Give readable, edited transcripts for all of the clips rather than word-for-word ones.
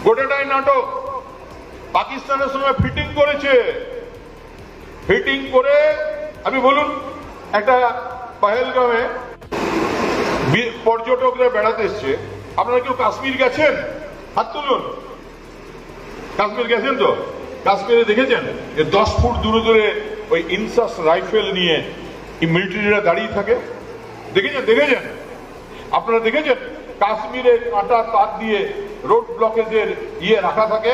গোটাটাই নাটক। পাকিস্তানের সঙ্গে ফিটিং করেছে, ফিটিং করে আমি বলুন, একটা পহেলগামে পর্যটকরা বেড়াতে এসছে। আপনারা কেউ কাশ্মীর গেছেন? হাত তুলুন। কাশ্মীর গেছেন তো? কাশ্মীরে দেখেছেন 10 ফুট দূরে দূরে ওই ইনসাস রাইফেল নিয়ে মিলিটারিরা দাঁড়িয়ে থাকে? দেখেছেন? দেখেছেন? আপনারা দেখেছেন কাশ্মীরে কাঁটা তার দিয়ে রোড ব্লকেজের রাখা থাকে?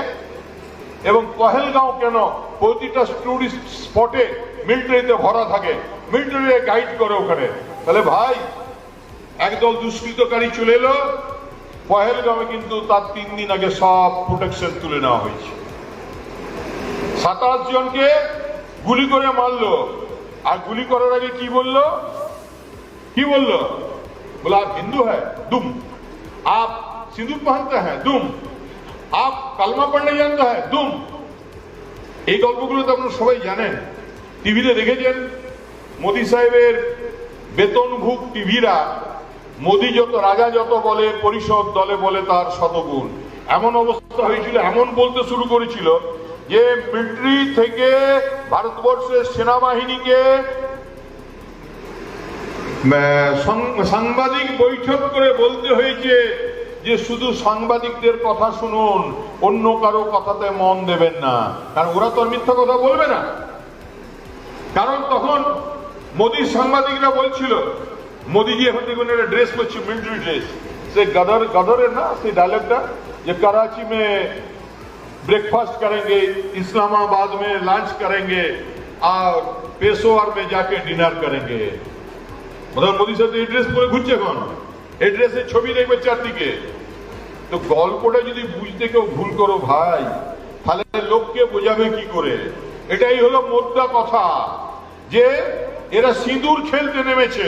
এবং পহেলগাঁও কেন প্রতিটা টুরিস্ট স্পটে মিলিটারিতে ভরা থাকে, মিলিটারি গাইড করে ওখানে। তাহলে ভাই, একদল দুষ্কৃতকারী চলে এলো পহেলগাঁওয়ে, কিন্তু তার 3 দিন আগে সব প্রোটেকশন তুলে নেওয়া হয়েছে। 27 জনকে গুলি করে মারলো। আর গুলি করার আগে কি বললো? কি বললো? बोला आप हिंदू है दुम, आप सिंदूर पहनते हैं दुम, आप कलमा पढ़ने जानते हैं दुम। এই গল্পগুলো তো আপনারা সবাই জানেন, টিভিতে দেখেছেন। মোদি সাহেবের বেতনভুক টিভিরা মোদি যত রাজা যত বলে, পরিষদ দলে বলে তার শতগুণ। এমন অবস্থা হয়েছিল, এমন বলতে শুরু করেছিল যে মিলিটারি থেকে ভারতবর্ষের সেনাবাহিনীকে সাংবাদিক বৈঠক করে বলতে হয়েছে যে শুধু সাংবাদিকদের কথা শুনুন, অন্য কারো কথাতে মন দেবেন না, কারণ ওরা তো আর মিথ্যা কথা বলবে না। কারণ তখন মোদির সাংবাদিকরা বলছিল, মোদিজি এখন দেখুন একটা ড্রেস করছে, মিলিটারি ড্রেস, সে গদরের না সেই ডায়লগটা, যে कराची में ब्रेकफास्ट करेंगे, इस्लामाबाद में लंच करेंगे और पेशोवर में जाके डिनर करेंगे। মোদী সাহেব এই ড্রেস পরে ঘুরছে এখন, এই ড্রেসের ছবি দেখবে চারদিকে। তো গল্পটা যদি বুঝতে কেউ ভুল করো ভাই, তাহলে লোককে বোঝাবে কি করে? এটাই হলো মোদ্দা কথা, যে এরা সিঁদুর খেলতে নেমেছে।